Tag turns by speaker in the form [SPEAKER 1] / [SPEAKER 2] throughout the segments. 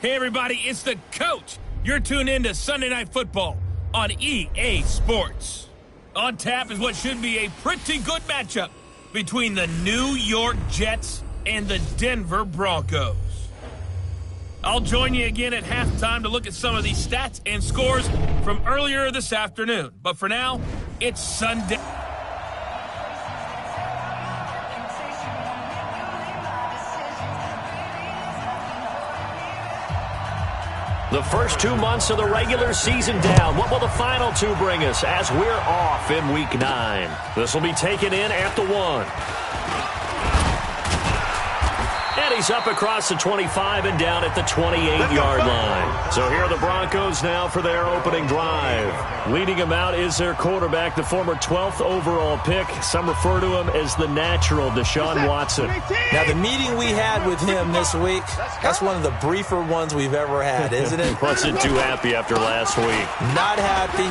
[SPEAKER 1] Hey everybody, it's the coach. You're tuned in to Sunday Night Football on EA Sports. On tap is what should be a pretty good matchup between the New York Jets and the Denver Broncos. I'll join you again at halftime to look at some of these stats and scores from earlier this afternoon. But for now, it's Sunday.
[SPEAKER 2] The first 2 months of the regular season down. What will the final two bring us as we're off in Week 9? This will be taken in at the 1. And he's up across the 25 and down at the 28-yard line. So here are the Broncos now for their opening drive. Leading him out is their quarterback, the former 12th overall pick. Some refer to him as the natural, Deshaun Watson.
[SPEAKER 3] Now, the meeting we had with him this week, that's one of the briefer ones we've ever had, isn't it?
[SPEAKER 2] Wasn't too happy after last week.
[SPEAKER 3] Not happy.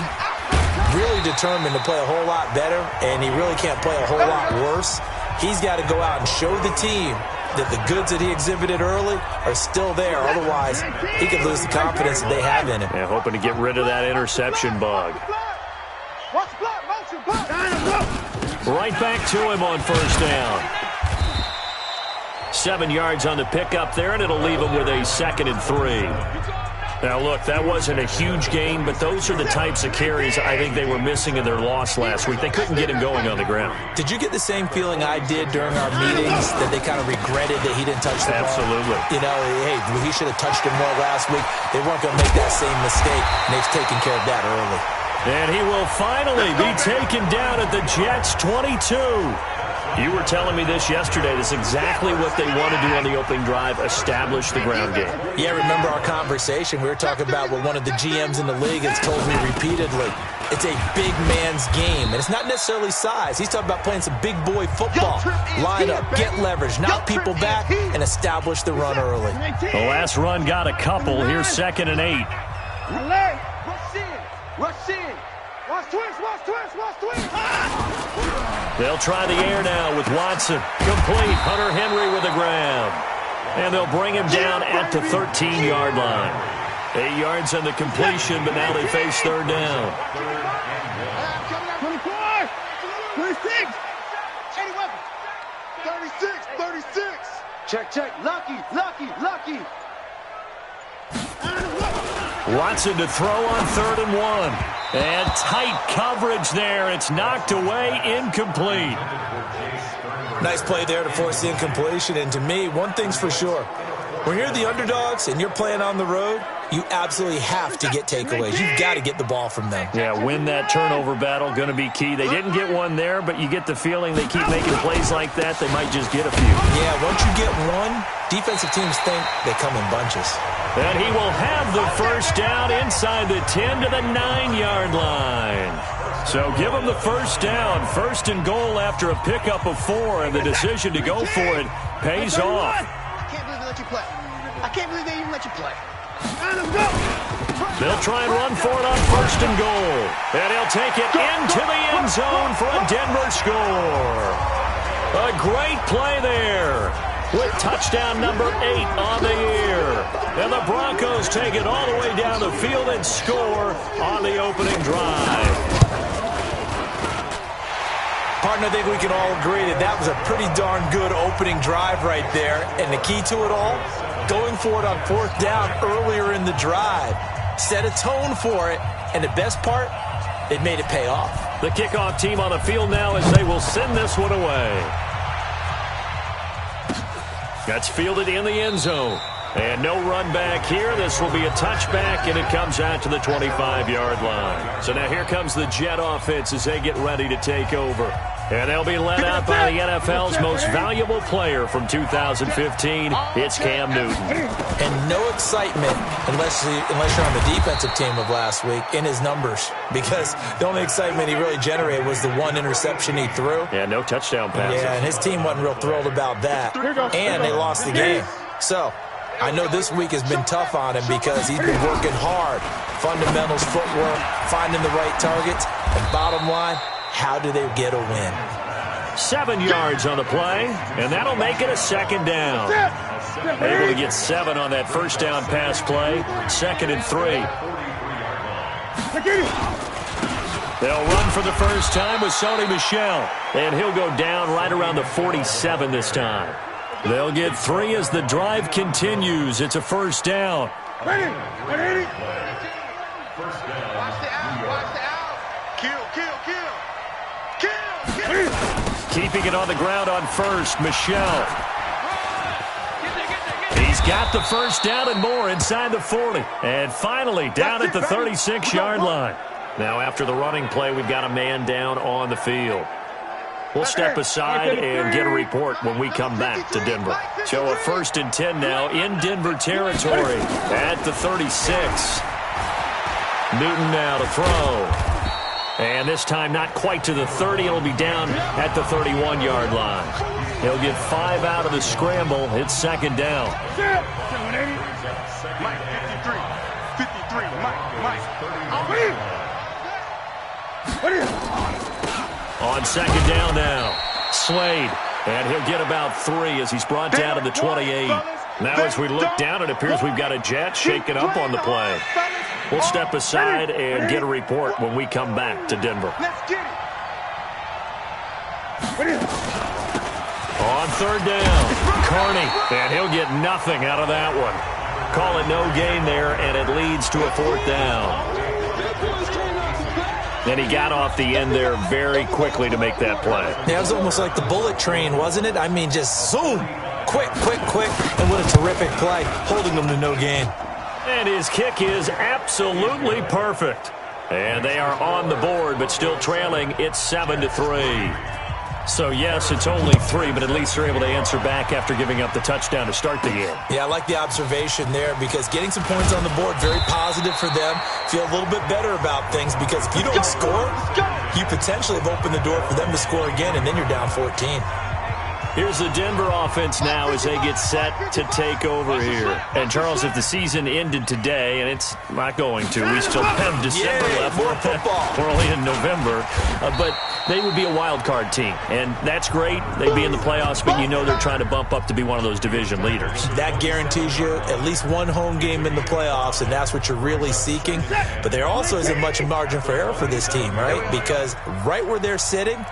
[SPEAKER 3] Really determined to play a whole lot better, and he really can't play a whole lot worse. He's got to go out and show the team that the goods that he exhibited early are still there. Otherwise, he could lose the confidence that they have in him.
[SPEAKER 2] Yeah, hoping to get rid of that interception bug. Right back to him on first down. 7 yards on the pickup there, and it'll leave him with a 2nd and 3. Now, look, that wasn't a huge gain, but those are the types of carries I think they were missing in their loss last week. They couldn't get him going on the ground.
[SPEAKER 3] Did you get the same feeling I did during our meetings, that they kind of regretted that he didn't touch the ball?
[SPEAKER 2] Absolutely.
[SPEAKER 3] You know, hey, he should have touched him more last week. They weren't going to make that same mistake, and they've taken care of that early.
[SPEAKER 2] And he will finally be taken down at the Jets' 22. You were telling me this yesterday. This is exactly what they want to do on the opening drive, establish the ground game.
[SPEAKER 3] Yeah, remember our conversation. We were talking about what one of the GMs in the league has told me repeatedly. It's a big man's game, and it's not necessarily size. He's talking about playing some big boy football. Line up, get leverage, knock people back, and establish the run early.
[SPEAKER 2] The last run got a couple. Here's 2nd and 8.
[SPEAKER 4] Rush in. Rush in. Watch twist, watch twist, watch twist.
[SPEAKER 2] They'll try the air now with Watson. Complete. Hunter Henry with the grab. And they'll bring him down at the 13-yard line. 8 yards on the completion, but now they face third down.
[SPEAKER 4] 24, 26, 36. Check. Lucky.
[SPEAKER 2] Watson to throw on 3rd and 1. And tight coverage there. It's knocked away, incomplete.
[SPEAKER 3] Nice play there to force the incompletion. And to me, one thing's for sure. When you're the underdogs and you're playing on the road, you absolutely have to get takeaways. You've got to get the ball from them.
[SPEAKER 2] Yeah, win that turnover battle, going to be key. They didn't get one there, but you get the feeling they keep making plays like that, they might just get a few.
[SPEAKER 3] Yeah, once you get one, defensive teams think they come in bunches.
[SPEAKER 2] And he will have the first down inside the 10 to the 9-yard line. So give him the first down. 1st and goal after a pickup of 4, and the decision to go for it pays off.
[SPEAKER 4] I can't believe they even let you play.
[SPEAKER 2] They'll try and run for it on 1st and goal. And he'll take it into the end zone for a Denver score. A great play there with touchdown number 8 on the year. And the Broncos take it all the way down the field and score on the opening drive.
[SPEAKER 3] Partner, I think we can all agree that that was a pretty darn good opening drive right there. And the key to it all, going for it on 4th down earlier in the drive. Set a tone for it, and the best part, it made it pay off.
[SPEAKER 2] The kickoff team on the field now as they will send this one away. That's fielded in the end zone. And no run back here. This will be a touchback, and it comes out to the 25-yard line. So now here comes the Jet offense as they get ready to take over. And they'll be led out by the NFL's most valuable player from 2015. It's Cam Newton.
[SPEAKER 3] And no excitement unless you're on the defensive team of last week in his numbers, because the only excitement he really generated was the one interception he threw.
[SPEAKER 2] Yeah, no touchdown passes.
[SPEAKER 3] Yeah, and his team wasn't real thrilled about that. And they lost the game. So I know this week has been tough on him because he's been working hard. Fundamentals, footwork, finding the right targets. And bottom line, how do they get a win?
[SPEAKER 2] 7 yards on the play, and that'll make it a second down. Able to get 7 on that first down pass play. 2nd and 3. They'll run for the first time with Sony Michel, and he'll go down right around the 47 this time. They'll get 3 as the drive continues. It's a first down.
[SPEAKER 4] Watch the out. Kill.
[SPEAKER 2] Keeping it on the ground on first, Michel. He's got the first down and more inside the 40. And finally down at the 36-yard line. Now after the running play, we've got a man down on the field. We'll step aside and get a report when we come back to Denver. So a 1st and 10 now in Denver territory at the 36. Newton now to throw. And this time not quite to the 30. It'll be down at the 31-yard line. He'll get 5 out of the scramble. It's 2nd down.
[SPEAKER 4] Mike, 53, Mike.
[SPEAKER 2] On 2nd down now, Slade. And he'll get about 3 as he's brought down to the 28. Now as we look down, it appears we've got a jet shaking up on the play. We'll step aside and get a report when we come back to Denver. On 3rd down, Carney. And he'll get nothing out of that one. Call it no gain there, and it leads to a 4th down. And he got off the end there very quickly to make that play.
[SPEAKER 3] Yeah, it was almost like the bullet train, wasn't it? I mean, just zoom. Quick. And what a terrific play, holding them to no gain.
[SPEAKER 2] And his kick is absolutely perfect. And they are on the board, but still trailing. It's 7-3. So, yes, it's only 3, but at least they're able to answer back after giving up the touchdown to start the game.
[SPEAKER 3] Yeah, I like the observation there because getting some points on the board, very positive for them. Feel a little bit better about things because if you don't score, you potentially have opened the door for them to score again, and then you're down 14.
[SPEAKER 2] Here's the Denver offense now as they get set to take over here. And, Charles, if the season ended today, and it's not going to, we still have December left.
[SPEAKER 3] More football.
[SPEAKER 2] We're only in November. But they would be a wild card team, and that's great. They'd be in the playoffs, but you know they're trying to bump up to be one of those division leaders.
[SPEAKER 3] That guarantees you at least one home game in the playoffs, and that's what you're really seeking. But there also isn't much margin for error for this team, right? Because right where they're sitting,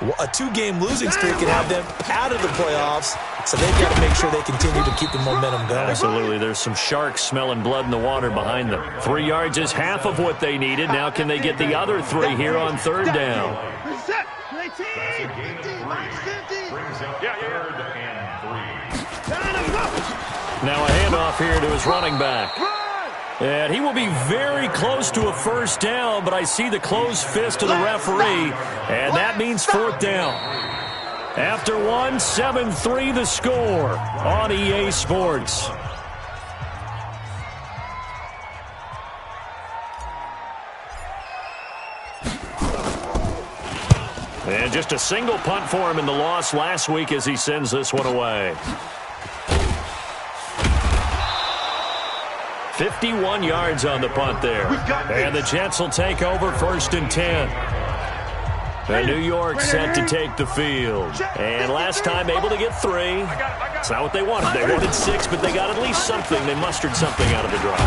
[SPEAKER 3] a 2-game losing streak can have them out of the playoffs, so they've got to make sure they continue to keep the momentum going.
[SPEAKER 2] Absolutely. There's some sharks smelling blood in the water behind them. 3 yards is half of what they needed. Now can they get the other 3 here on 3rd down? Now a handoff here to his running back. And he will be very close to a first down, but I see the closed fist of the referee, and that means 4th down. After 1, 7-3 the score on EA Sports. And just a single punt for him in the loss last week as he sends this one away. 51 yards on the punt there. And the Jets will take over 1st and 10. And New York set to take the field. And last time able to get 3. It's not what they wanted. They wanted 6, but they got at least something. They mustered something out of the drive.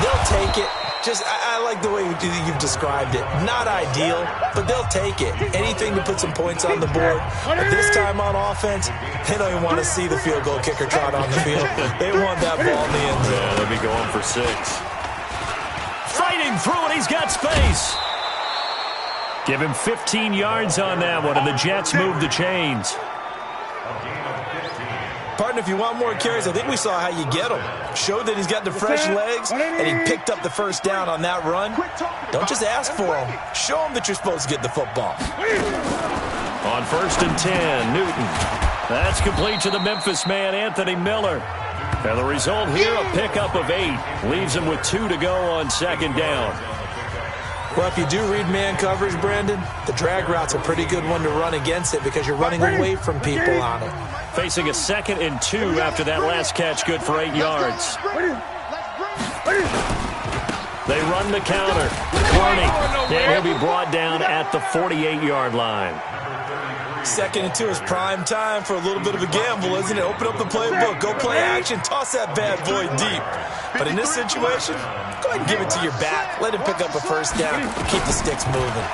[SPEAKER 3] They'll take it. I like the way you've described it. Not ideal, but they'll take it. Anything to put some points on the board. But this time on offense, they don't even want to see the field goal kicker trot on the field. They want that ball in the end zone.
[SPEAKER 2] Yeah, they'll be going for 6. Fighting through it, he's got space. Give him 15 yards on that one, and the Jets move the chains.
[SPEAKER 3] Partner, if you want more carries, I think we saw how you get them. Showed that he's got the fresh legs, and he picked up the first down on that run. Don't just ask for him. Show him that you're supposed to get the football.
[SPEAKER 2] On 1st and 10, Newton. That's complete to the Memphis man, Anthony Miller. And the result here, a pickup of 8. Leaves him with 2 to go on 2nd down.
[SPEAKER 3] Well, if you do read man coverage, Brandon, the drag route's a pretty good one to run against it because you're running away from people on it.
[SPEAKER 2] Facing a 2nd and 2 after that last catch, good for 8 yards. They run the counter. Carney, and he'll be brought down at the 48-yard line.
[SPEAKER 3] Second and 2 is prime time for a little bit of a gamble, isn't it? Open up the playbook, go play action, toss that bad boy deep. But in this situation, go ahead and give it to your back. Let him pick up a first down. Keep the sticks moving.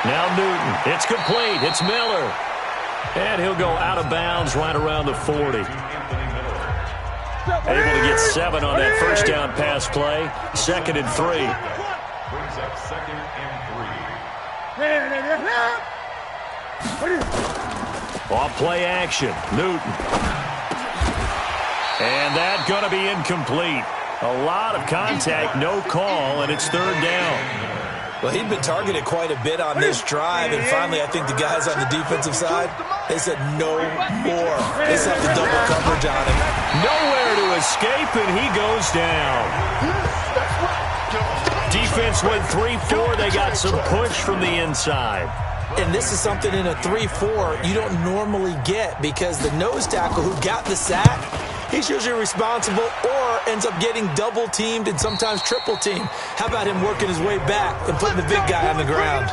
[SPEAKER 2] Now Newton. It's complete. It's Miller. And he'll go out of bounds right around the 40. Able to get 7 on that first down pass play. 2nd and 3.
[SPEAKER 5] Brings up 2nd and 3.
[SPEAKER 2] Off play action. Newton. And that going to be incomplete. A lot of contact, no call, and it's 3rd down.
[SPEAKER 3] Well, he'd been targeted quite a bit on this drive, and finally I think the guys on the defensive side, they said no more. They set the double coverage on him.
[SPEAKER 2] Nowhere to escape, and he goes down. Defense went 3-4. They got some push from the inside.
[SPEAKER 3] And this is something in a 3-4 you don't normally get because the nose tackle who got the sack, he's usually responsible or ends up getting double-teamed and sometimes triple-teamed. How about him working his way back and putting the big guy on the ground?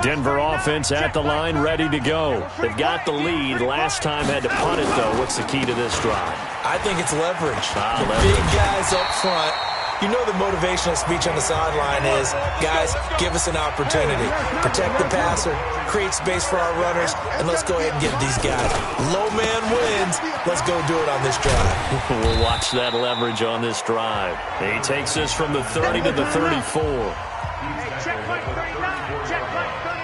[SPEAKER 2] Denver offense at the line, ready to go. They've got the lead. Last time had to punt it, though. What's the key to this drive?
[SPEAKER 3] I think it's leverage.
[SPEAKER 2] Leverage.
[SPEAKER 3] Big guys up front. You know the motivational speech on the sideline is, guys, give us an opportunity. Protect the passer, create space for our runners, and let's go ahead and get these guys. Low man wins. Let's go do it on this drive.
[SPEAKER 2] We'll watch that leverage on this drive. He takes this from the 30 to the 34.
[SPEAKER 4] Check point 39. Check point 39.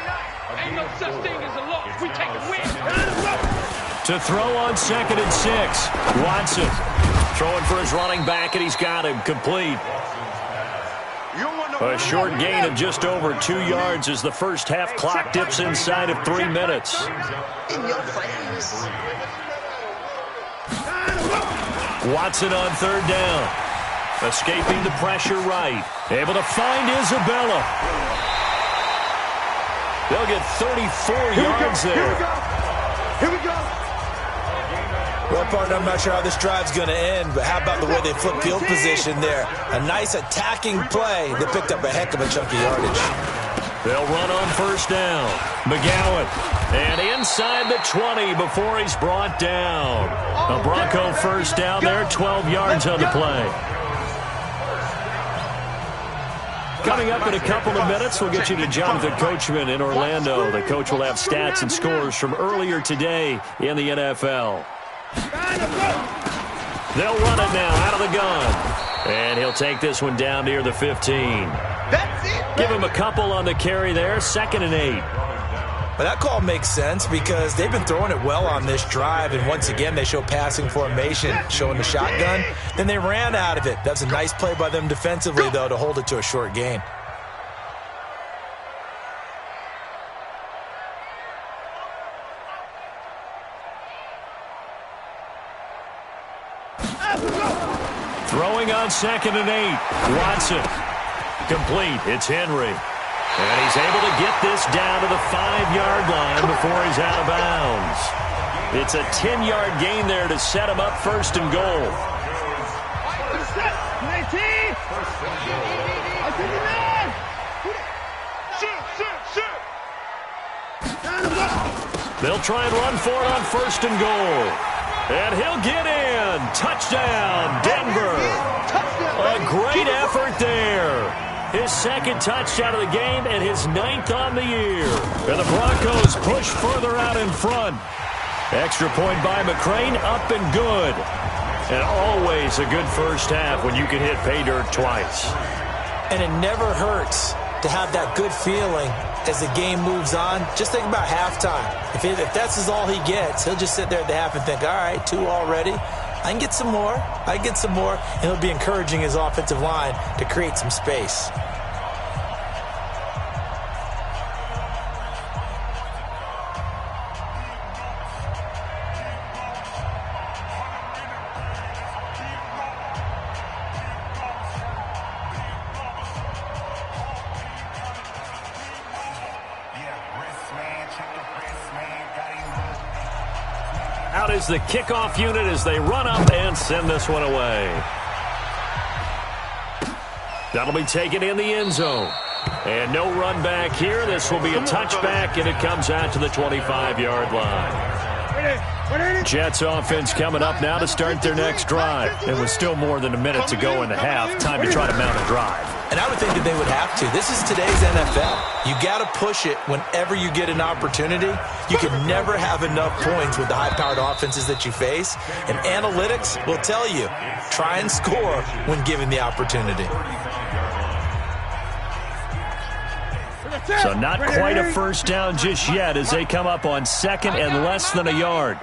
[SPEAKER 4] Ain't no such thing as a loss. We take a win.
[SPEAKER 2] To throw on 2nd and 6. Watson throwing for his running back, and he's got him complete. A short gain of just over 2 yards as the first half clock dips inside of 3 minutes. Watson on 3rd down. Escaping the pressure right. Able to find Isabella. They'll get 34 yards there.
[SPEAKER 4] Here we go.
[SPEAKER 3] Well, partner, I'm not sure how this drive's going to end, but how about the way they flip field position there? A nice attacking play. They picked up a heck of a chunk of yardage.
[SPEAKER 2] They'll run on 1st down. McGowan. And inside the 20 before he's brought down. A Bronco 1st down there, 12 yards on the play. Coming up in a couple of minutes, we'll get you to Jonathan Coachman in Orlando. The coach will have stats and scores from earlier today in the NFL. They'll run it now out of the gun. And he'll take this one down near the 15.
[SPEAKER 4] That's it.
[SPEAKER 2] Give him a couple on the carry there, 2nd and 8.
[SPEAKER 3] But that call makes sense because they've been throwing it well on this drive, and once again they show passing formation, showing the shotgun. Then they ran out of it. That's a nice play by them defensively, though, to hold it to a short gain.
[SPEAKER 2] Throwing on 2nd and 8. Watson. Complete. It's Henry. And he's able to get this down to the 5-yard line before he's out of bounds. It's a 10-yard gain there to set him up 1st and goal. They'll try and run for it on 1st and goal. And he'll get in. Touchdown, Denver. A great effort there. His 2nd touchdown of the game and his 9th on the year. And the Broncos push further out in front. Extra point by McCrane, up and good. And always a good first half when you can hit pay dirt twice.
[SPEAKER 3] And it never hurts to have that good feeling as the game moves on. Just think about halftime. If that's all he gets, he'll just sit there at the half and think, all right, 2 already. I can get some more. I can get some more. And he'll be encouraging his offensive line to create some space.
[SPEAKER 2] Out is the kickoff unit as they run up and send this one away. That'll be taken in the end zone. And no run back here. This will be a touchback, and it comes out to the 25-yard line. Jets offense coming up now to start their next drive. And with still more than a minute to go in the half, time to try to mount a drive.
[SPEAKER 3] And I would think that they would have to. This is today's NFL. You got to push it whenever you get an opportunity. You can never have enough points with the high-powered offenses that you face. And analytics will tell you, try and score when given the opportunity.
[SPEAKER 2] So not quite a first down just yet as they come up on second and less than a yard.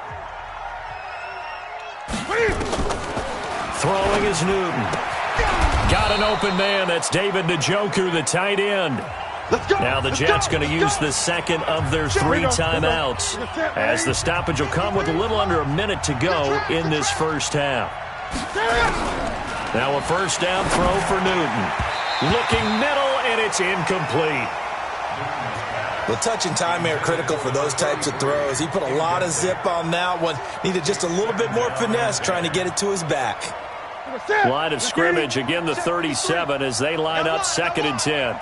[SPEAKER 2] Throwing is Newton. Got an open man. That's David Njoku, the tight end. Now the Jets going to use the second of their 3 timeouts as the stoppage will come with a little under a minute to go in this first half. Now a first down throw for Newton. Looking middle, and it's incomplete.
[SPEAKER 3] Well, touch and time are critical for those types of throws. He put a lot of zip on that one. Needed just a little bit more finesse trying to get it to his back.
[SPEAKER 2] Line of scrimmage, again the 37 as they line up second and 10.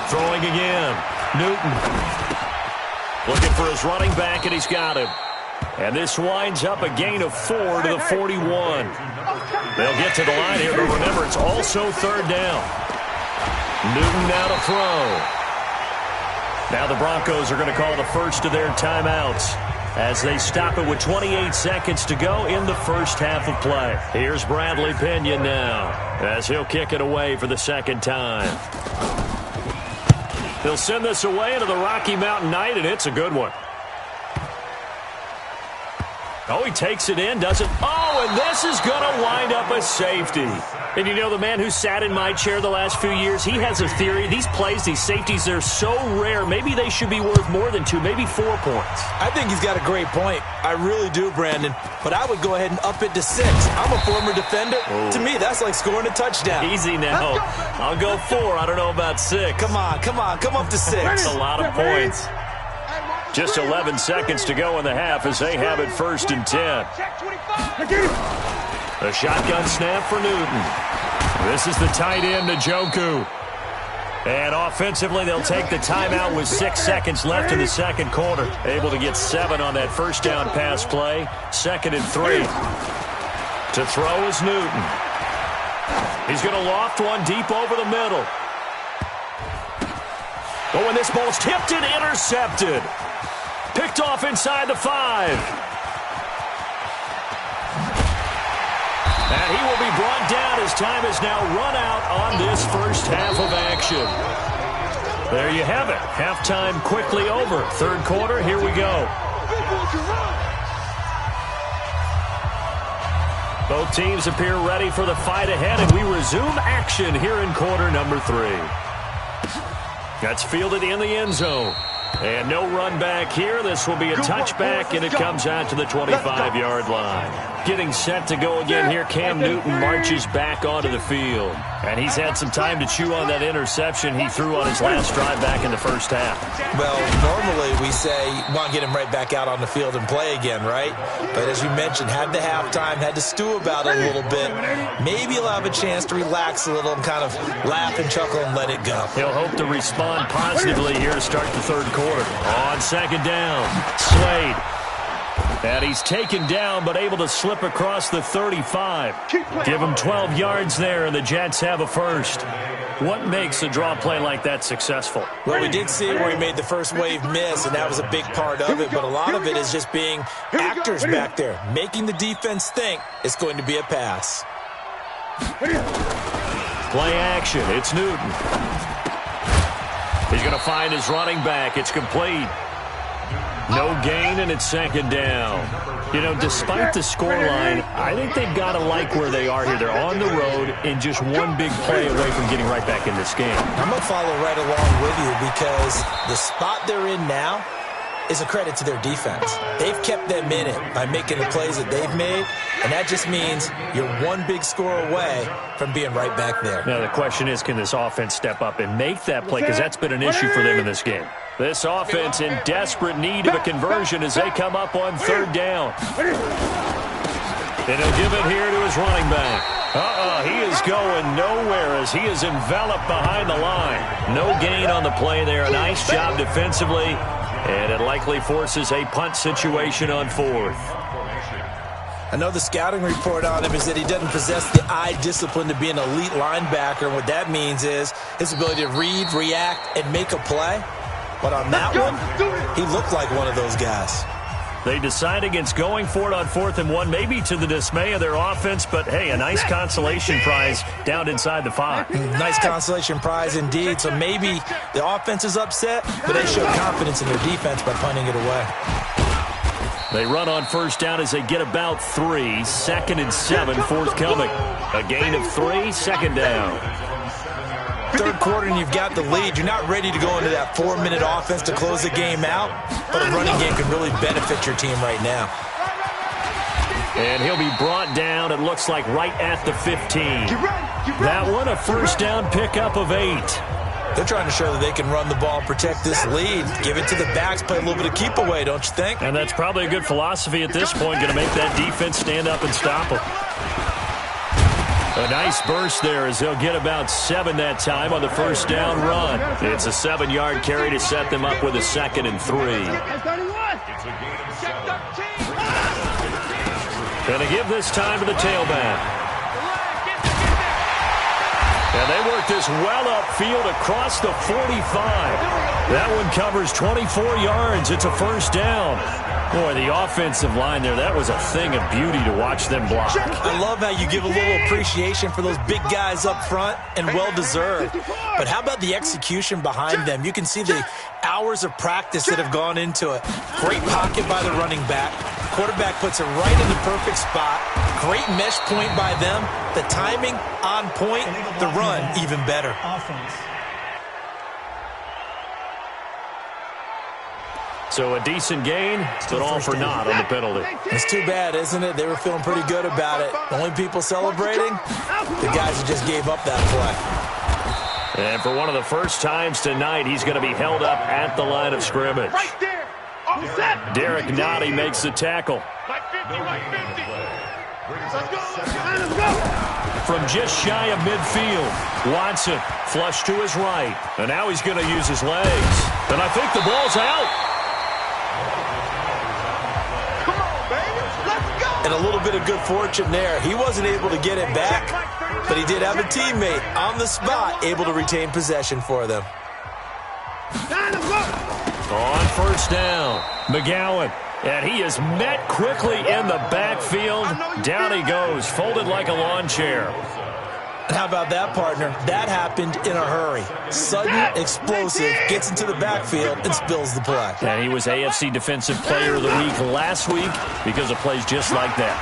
[SPEAKER 2] Throwing again. Newton. Looking for his running back, and he's got him. And this winds up a gain of 4 to the 41. They'll get to the line here, but remember, it's also third down. Newton now to throw. Now the Broncos are going to call the first of their timeouts as they stop it with 28 seconds to go in the first half of play. Here's Bradley Pinion now as he'll kick it away for the second time. He'll send this away into the Rocky Mountain night, and it's a good one. Oh, he takes it in, does it? Oh, and this is going to wind up a safety. And you know, the man who sat in my chair the last few years, he has a theory. These plays, these safeties, they're so rare. Maybe they should be worth more than 2, maybe 4 points.
[SPEAKER 3] I think he's got a great point. I really do, Brandon. But I would go ahead and up it to 6. I'm a former defender. Ooh. To me, that's like scoring a touchdown.
[SPEAKER 2] Easy now. I'll go 4. I don't know about 6.
[SPEAKER 3] Come on. Come up to 6.
[SPEAKER 2] That's a lot of points. Just 11 seconds to go in the half as they have it first and 10. A shotgun snap for Newton. This is the tight end, Njoku. And offensively, they'll take the timeout with 6 seconds left in the second quarter. Able to get 7 on that first down pass play. Second and 3. To throw is Newton. He's going to loft one deep over the middle. Oh, and this ball's tipped and intercepted. Picked off inside the 5. And he will be brought down as time is now run out on this first half of action. There you have it. Halftime quickly over. Third quarter, here we go. Both teams appear ready for the fight ahead, and we resume action here in quarter number 3. That's fielded in the end zone. And no run back here. This will be a touchback, and it comes out to the 25-yard line. Getting set to go again here, Cam Newton marches back onto the field. And he's had some time to chew on that interception he threw on his last drive back in the first half.
[SPEAKER 3] Well, normally we say you want to get him right back out on the field and play again, right? But as you mentioned, had the halftime, had to stew about it a little bit. Maybe he'll have a chance to relax a little and kind of laugh and chuckle and let it go.
[SPEAKER 2] He'll hope to respond positively here to start the third quarter. On second down, Slade. And he's taken down but able to slip across the 35. Give him 12 yards there, and the Jets have a first. What makes a draw play like that successful?
[SPEAKER 3] Well, we did see where he made the first wave miss, and that was a big part of it. But a lot of it is just being actors back there, making the defense think it's going to be a pass.
[SPEAKER 2] Play action. It's Newton. He's going to find his running back. It's complete. No gain, and it's second down. You know, despite the scoreline, I think they've got to like where they are here. They're on the road and just one big play away from getting right back in this game.
[SPEAKER 3] I'm going to follow right along with you because the spot they're in now is a credit to their defense. They've kept them in it by making the plays that they've made, and that just means you're one big score away from being right back there.
[SPEAKER 2] Now, the question is, can this offense step up and make that play? Because that's been an issue for them in this game. This offense in desperate need of a conversion as they come up on third down. And he'll give it here to his running back. He is going nowhere as he is enveloped behind the line. No gain on the play there. Nice job defensively. And it likely forces a punt situation on 4th.
[SPEAKER 3] I know the scouting report on him is that he doesn't possess the eye discipline to be an elite linebacker. And what that means is his ability to read, react, and make a play. But on that one, he looked like one of those guys.
[SPEAKER 2] They decide against going for it on 4th and 1, maybe to the dismay of their offense, but hey, a nice consolation prize down inside the 5.
[SPEAKER 3] Nice consolation prize indeed. So maybe the offense is upset, but they show confidence in their defense by punting it away.
[SPEAKER 2] They run on 1st down as they get about 3. 2nd and 7 forthcoming. A gain of 3, 2nd down.
[SPEAKER 3] 3rd quarter and you've got the lead. You're not ready to go into that 4-minute offense to close the game out, but a running game can really benefit your team right now.
[SPEAKER 2] And he'll be brought down, it looks like, right at the 15. That one, a 1st down pickup of 8.
[SPEAKER 3] They're trying to show that they can run the ball, protect this lead, give it to the backs, play a little bit of keep away, don't you think?
[SPEAKER 2] And that's probably a good philosophy at this point, going to make that defense stand up and stop them. A nice burst there as they'll get about 7 that time on the 1st down run. It's a 7-yard carry to set them up with a 2nd and 3. Going to give this time to the tailback. And they work this well upfield across the 45. That one covers 24 yards. It's a 1st down. Boy, the offensive line there, that was a thing of beauty to watch them block.
[SPEAKER 3] I love how you give a little appreciation for those big guys up front, and well-deserved. But how about the execution behind them? You can see the hours of practice that have gone into it. Great pocket by the running back. Quarterback puts it right in the perfect spot. Great mesh point by them. The timing on point. The run even better.
[SPEAKER 2] So a decent gain, but all for naught on the penalty.
[SPEAKER 3] It's too bad, isn't it? They were feeling pretty good about it. The only people celebrating, the guys who just gave up that play.
[SPEAKER 2] And for one of the first times tonight, he's going to be held up at the line of scrimmage. Derek Nottie makes the tackle. From just shy of midfield, Watson flush to his right. And now he's going to use his legs. And I think the ball's out.
[SPEAKER 3] And a little bit of good fortune there. He wasn't able to get it back, but he did have a teammate on the spot able to retain possession for them.
[SPEAKER 2] On 1st down, McGowan. And he is met quickly in the backfield. Down he goes, folded like a lawn chair.
[SPEAKER 3] And how about that, partner? That happened in a hurry. Sudden, explosive, gets into the backfield and spills the play.
[SPEAKER 2] And he was AFC Defensive Player of the Week last week because of plays just like that.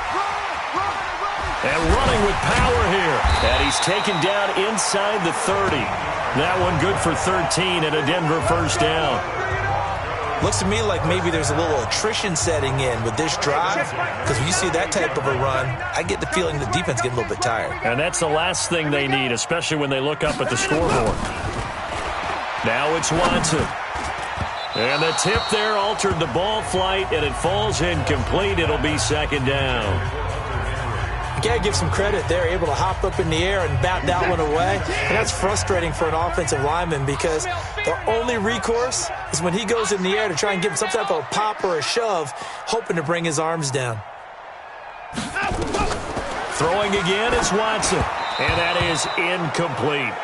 [SPEAKER 2] And running with power here. And he's taken down inside the 30. That one good for 13 and a Denver 1st down.
[SPEAKER 3] Looks to me like maybe there's a little attrition setting in with this drive, because when you see that type of a run, I get the feeling the defense getting a little bit tired.
[SPEAKER 2] And that's the last thing they need, especially when they look up at the scoreboard. Now it's Watson. And the tip there altered the ball flight, and it falls incomplete. It'll be 2nd down.
[SPEAKER 3] You got to give some credit there, able to hop up in the air and bat that one away. And that's frustrating for an offensive lineman because their only recourse is when he goes in the air to try and give some type of a pop or a shove, hoping to bring his arms down.
[SPEAKER 2] Throwing again is Watson, and that is incomplete.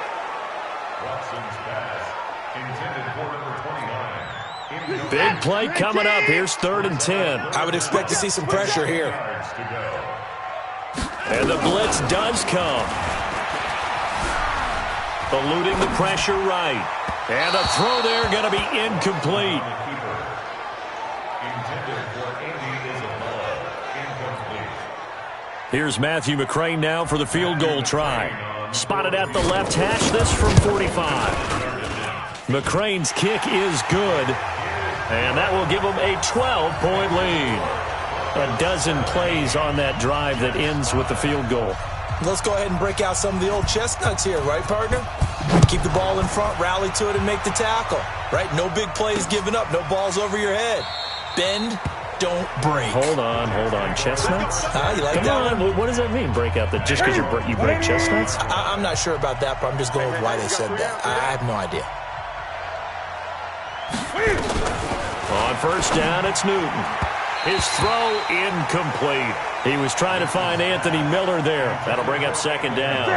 [SPEAKER 2] Big play coming up. Here's 3rd and 10.
[SPEAKER 3] I would expect to see some pressure here.
[SPEAKER 2] And the blitz does come. Eluding the pressure right. And a throw there going to be incomplete. Here's Matthew McCrane now for the field goal try. Spotted at the left hash, this from 45. McCrane's kick is good. And that will give them a 12-point lead. A dozen plays on that drive that ends with the field goal.
[SPEAKER 3] Let's go ahead and break out some of the old chestnuts here, right, partner? Keep the ball in front, rally to it, and make the tackle, right? No big plays given up, no balls over your head. Bend, don't break.
[SPEAKER 2] Hold on. Chestnuts?
[SPEAKER 3] You like
[SPEAKER 2] Come
[SPEAKER 3] that
[SPEAKER 2] on.
[SPEAKER 3] one?
[SPEAKER 2] What does that mean, break out? That just because you break chestnuts?
[SPEAKER 3] I'm not sure about that, but I'm just going with why they said that. I have no idea.
[SPEAKER 2] On first down, it's Newton. His throw incomplete. He was trying to find Anthony Miller there. That'll bring up second down.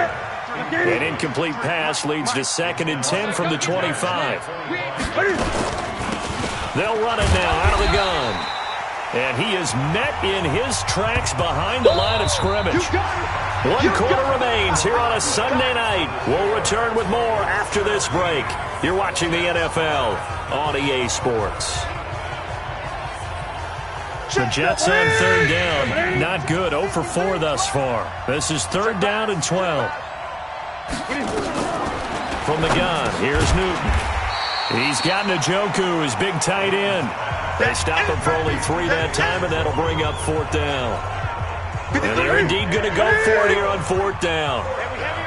[SPEAKER 2] An incomplete pass leads to 2nd and 10 from the 25. They'll run it now out of the gun. And he is met in his tracks behind the line of scrimmage. 1 quarter remains here on a Sunday night. We'll return with more after this break. You're watching the NFL on EA Sports. The Jets on third down. Not good. 0 for 4 thus far. This is 3rd down and 12. From the gun, here's Newton. He's got Njoku, his big tight end. They stop him for only 3 that time, and that'll bring up 4th down. And they're indeed going to go for it here on 4th down.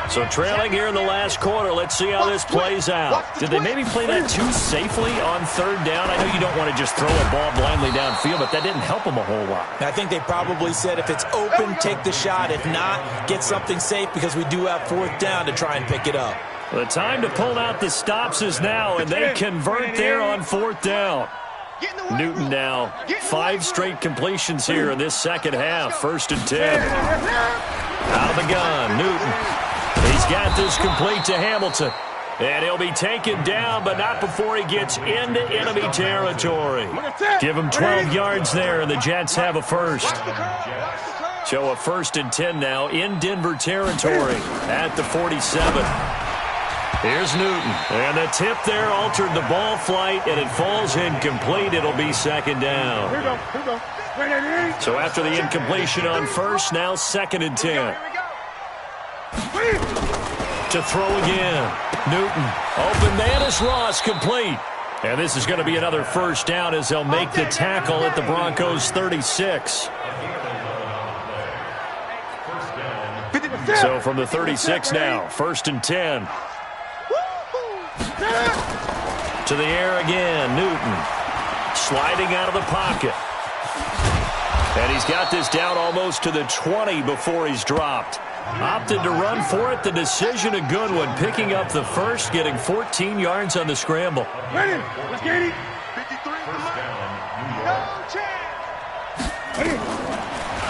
[SPEAKER 2] So trailing here in the last quarter, let's see how this plays out. Did they maybe play that too safely on 3rd down? I know you don't want to just throw a ball blindly downfield, but that didn't help them a whole lot.
[SPEAKER 3] I think they probably said if it's open, take the shot. If not, get something safe because we do have 4th down to try and pick it up.
[SPEAKER 2] The time to pull out the stops is now, and they convert there on 4th down. Newton now, 5 straight completions here in this second half. 1st and 10. Out of the gun, Newton. He's got this complete to Hamilton. And he'll be taken down, but not before he gets into enemy territory. Give him 12 yards there, and the Jets have a first. So a 1st and 10 now in Denver territory at the 47. Here's Newton. And the tip there altered the ball flight, and it falls incomplete. It'll be 2nd down.
[SPEAKER 4] Here we go.
[SPEAKER 2] So after the incompletion on 1st, now 2nd and 10. To throw again. Newton. Open man is Ross, complete. And this is going to be another 1st down as they'll make the tackle at the Broncos' 36. So from the 36 now, 1st and 10. To the air again, Newton. Sliding out of the pocket. And he's got this down almost to the 20 before he's dropped. Opted to run for it. The decision a good one. Picking up the first, getting 14 yards on the scramble.
[SPEAKER 4] Ready? Let's get it. 53.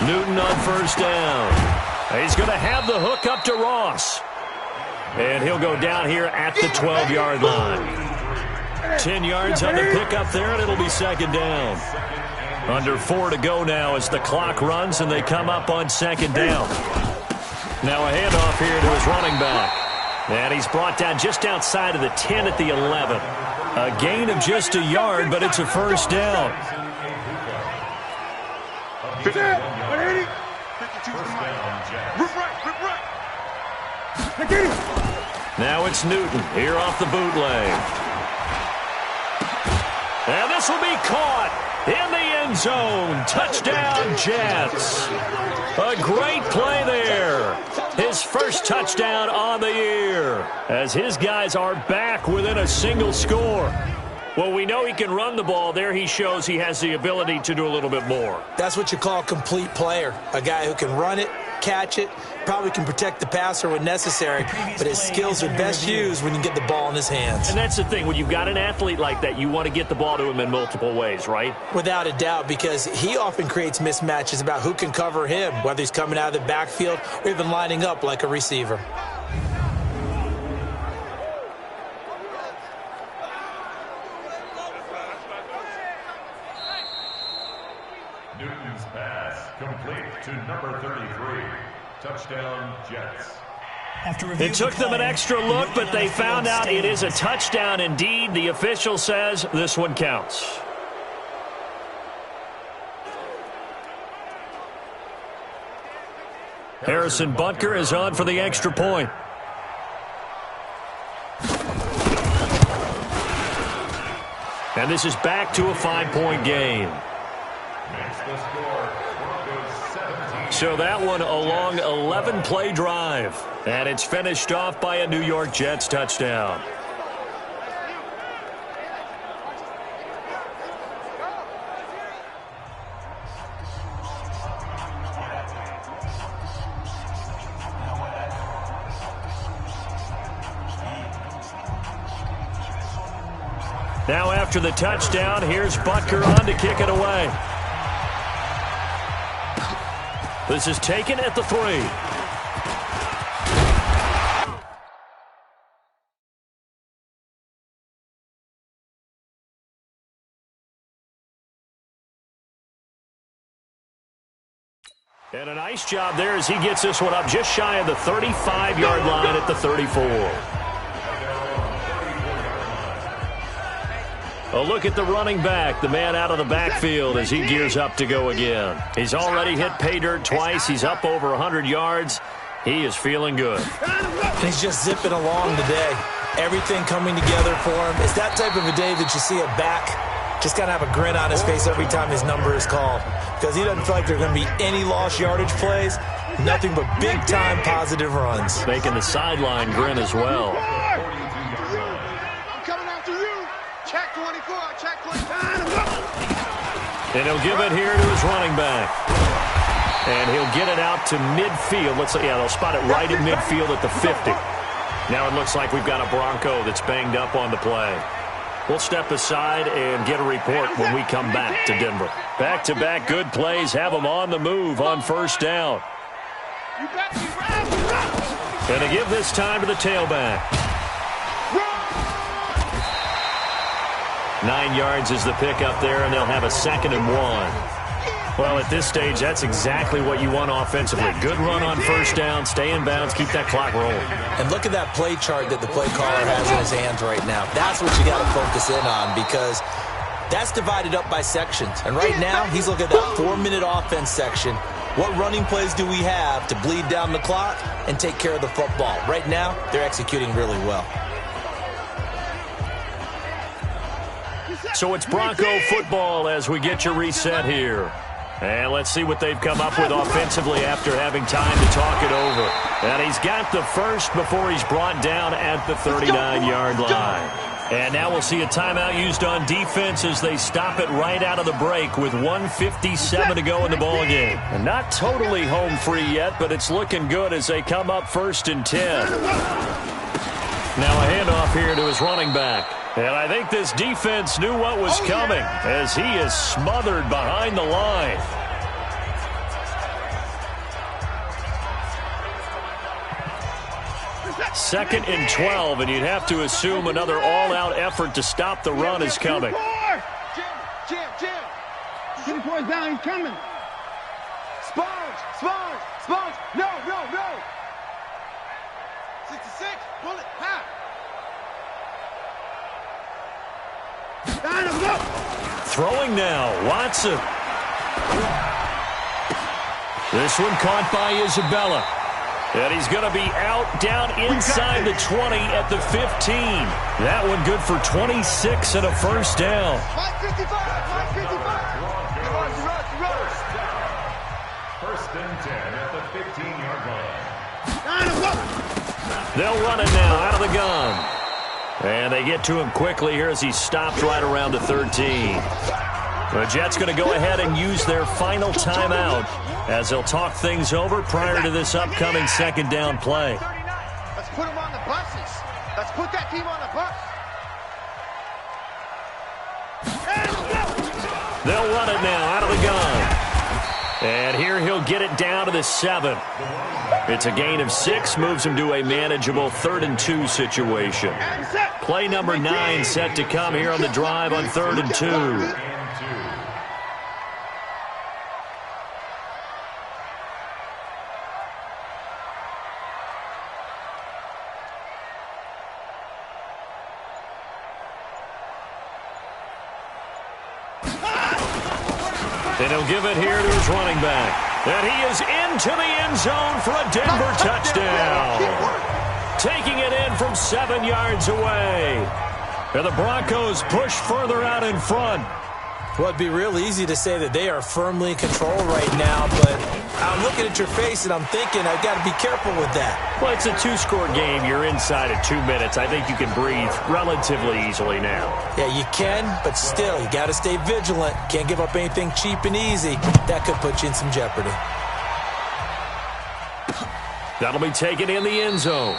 [SPEAKER 2] Newton on 1st down. He's going to have the hook up to Ross. And he'll go down here at the 12-yard line. 10 yards on the pickup there, and it'll be 2nd down. Under 4 to go now as the clock runs, and they come up on 2nd down. Now a handoff here to his running back. And he's brought down just outside of the 10 at the 11. A gain of just a yard, but it's a 1st down. Now it's Newton here off the bootleg. And this will be caught in the end zone. Touchdown, Jets. A great play there. His first touchdown on the year as his guys are back within a single score. Well, we know he can run the ball. There he shows he has the ability to do a little bit more.
[SPEAKER 3] That's what you call a complete player. A guy who can run it, catch it, probably can protect the passer when necessary, but his skills are best used when you get the ball in his hands.
[SPEAKER 2] And that's the thing. When you've got an athlete like that, you want to get the ball to him in multiple ways, right?
[SPEAKER 3] Without a doubt, because he often creates mismatches about who can cover him, whether he's coming out of the backfield or even lining up like a receiver.
[SPEAKER 5] Newton's pass complete to number 33. Touchdown, Jets.
[SPEAKER 2] It took them an extra look, but they found out it is a touchdown indeed. The official says this one counts. Harrison Butker is on for the extra point. And this is back to a 5-point game.
[SPEAKER 5] Makes the score. Broncos 17.
[SPEAKER 2] So that one a long 11-play drive. And it's finished off by a New York Jets touchdown. Now after the touchdown, here's Butker on to kick it away. This is taken at the 3. And a nice job there as he gets this one up just shy of the 35-yard line at the 34. A look at the running back, the man out of the backfield as he gears up to go again. He's already hit pay dirt twice. He's up over 100 yards. He is feeling good.
[SPEAKER 3] He's just zipping along today. Everything coming together for him. It's that type of a day that you see a back just kind of have a grin on his face every time his number is called, because he doesn't feel like there are going to be any lost yardage plays, nothing but big-time positive runs.
[SPEAKER 2] Making the sideline grin as well.
[SPEAKER 4] I'm coming after you. Check 24, check 25.
[SPEAKER 2] And he'll give it here to his running back. And he'll get it out to midfield. Let's say, yeah, they'll spot it right in midfield at the 50. Now it looks like we've got a Bronco that's banged up on the play. We'll step aside and get a report when we come back to Denver. Back-to-back good plays have them on the move on first down. And to give this time to the tailback. 9 yards is the pickup there, and they'll have a 2nd and 1. Well, at this stage, that's exactly what you want offensively. Good run on first down, stay in bounds, keep that clock rolling.
[SPEAKER 3] And look at that play chart that the play caller has in his hands right now. That's what you got to focus in on, because that's divided up by sections. And right now, he's looking at that 4-minute offense section. What running plays do we have to bleed down the clock and take care of the football? Right now, they're executing really well.
[SPEAKER 2] So it's Bronco football as we get you reset here. And let's see what they've come up with offensively after having time to talk it over. And he's got the first before he's brought down at the 39-yard line. And now we'll see a timeout used on defense as they stop it right out of the break with 1:57 to go in the ballgame. And not totally home free yet, but it's looking good as they come up 1st and 10. Now a handoff here to his running back. And I think this defense knew what was coming as he is smothered behind the line. Second and 12, and you'd have to assume another all-out effort to stop the run is coming.
[SPEAKER 4] Jim. 24 is down, he's coming. Sponge. No. 66, bullet, half.
[SPEAKER 2] Throwing now, Watson. This one caught by Isabella. And he's going to be out down inside the 20 at the 15. That one good for 26 and a first down.
[SPEAKER 4] Mike 55.
[SPEAKER 5] First and 10 at the 15-yard line.
[SPEAKER 2] They'll run it now out of the gun. And they get to him quickly here as he stopped right around the 13. The Jets going to go ahead and use their final timeout as they'll talk things over prior to this upcoming 2nd down play.
[SPEAKER 4] Let's put them on the buses. Let's put that team on the bus.
[SPEAKER 2] They'll run it now out of the gun. And here he'll get it down to the 7. It's a gain of 6, moves him to a manageable 3rd and 2 situation. Play number 9 set to come here on the drive on 3rd and 2. And he'll give it here to his running back. And he is into the end zone for a Denver touchdown. Taking it in from 7 yards away. And the Broncos push further out in front.
[SPEAKER 3] Well, it'd be real easy to say that they are firmly in control right now, but I'm looking at your face and I'm thinking I've got to be careful with that.
[SPEAKER 2] Well, it's a 2-score game. You're inside of 2 minutes. I think you can breathe relatively easily now.
[SPEAKER 3] Yeah, you can, but still, you got to stay vigilant. Can't give up anything cheap and easy. That could put you in some jeopardy.
[SPEAKER 2] That'll be taken in the end zone.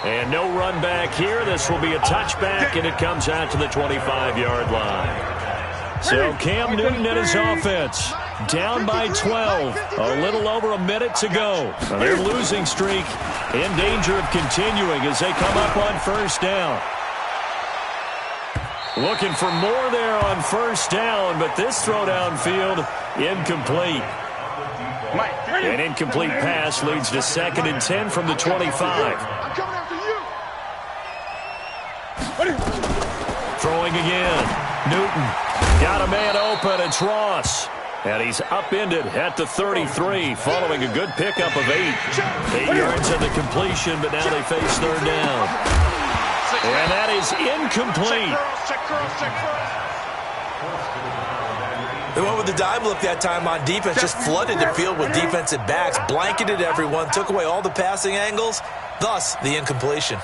[SPEAKER 2] And no run back here. This will be a touchback, and it comes out to the 25-yard line. So Cam Newton and his offense down by 12. A little over a minute to go. Their losing streak in danger of continuing as they come up on first down. Looking for more there on first down, but this throw downfield incomplete. An incomplete pass leads to 2nd and 10 from the 25. Throwing again. Newton got a man open. It's Ross. And he's upended at the 33 following a good pickup of 8. 8 yards of the completion, but now they face third down. And that is incomplete.
[SPEAKER 3] They went with the dime look that time on defense, just flooded the field with defensive backs, blanketed everyone, took away all the passing angles, thus the incompletion.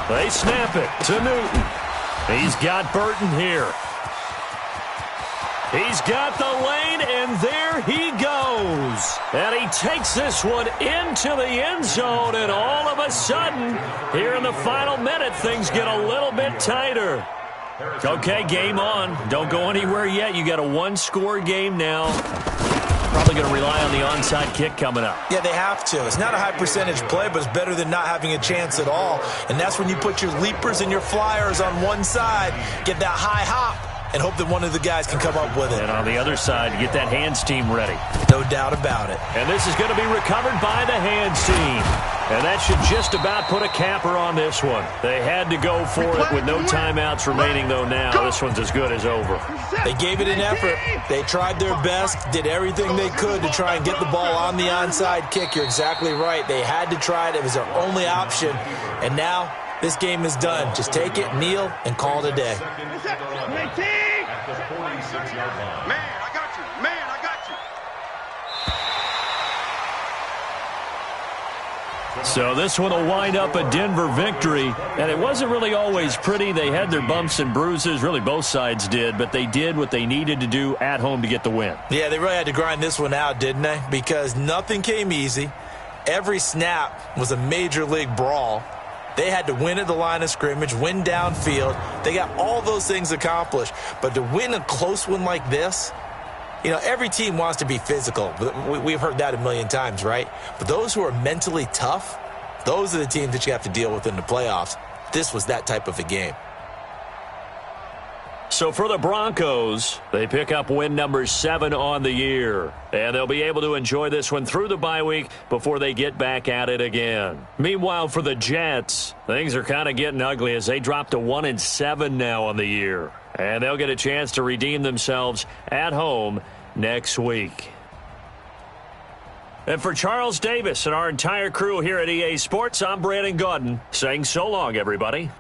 [SPEAKER 2] They snap it to Newton. He's got Burton here. He's got the lane, and there he goes. And he takes this one into the end zone, and all of a sudden, here in the final minute, things get a little bit tighter. Okay, game on. Don't go anywhere yet. You got a one-score game now. Probably going to rely on the onside kick coming up.
[SPEAKER 3] Yeah, they have to. It's not a high-percentage play, but it's better than not having a chance at all. And that's when you put your leapers and your flyers on one side, get that high hop, and hope that one of the guys can come up with it.
[SPEAKER 2] And on the other side, get that hands team ready.
[SPEAKER 3] No doubt about it.
[SPEAKER 2] And this is going to be recovered by the hands team. And that should just about put a capper on this one. They had to go for it with no timeouts remaining, though, now. This one's as good as over.
[SPEAKER 3] They gave it an effort. They tried their best, did everything they could to try and get the ball on the onside kick. You're exactly right. They had to try it. It was their only option. And now this game is done. Just take it, kneel, and call it a day.
[SPEAKER 2] So this one will wind up a Denver victory, and it wasn't really always pretty. They had their bumps and bruises, really both sides did, but they did what they needed to do at home to get the win.
[SPEAKER 3] Yeah, they really had to grind this one out, didn't they? Because nothing came easy. Every snap was a major league brawl. They had to win at the line of scrimmage, win downfield. They got all those things accomplished. But to win a close one like this, you know, every team wants to be physical. We've heard that a million times, right? But those who are mentally tough, those are the teams that you have to deal with in the playoffs. This was that type of a game.
[SPEAKER 2] So for the Broncos, they pick up win number 7 on the year. And they'll be able to enjoy this one through the bye week before they get back at it again. Meanwhile, for the Jets, things are kind of getting ugly as they drop to 1-7 now on the year. And they'll get a chance to redeem themselves at home next week. And for Charles Davis and our entire crew here at EA Sports, I'm Brandon Gaudin saying so long, everybody.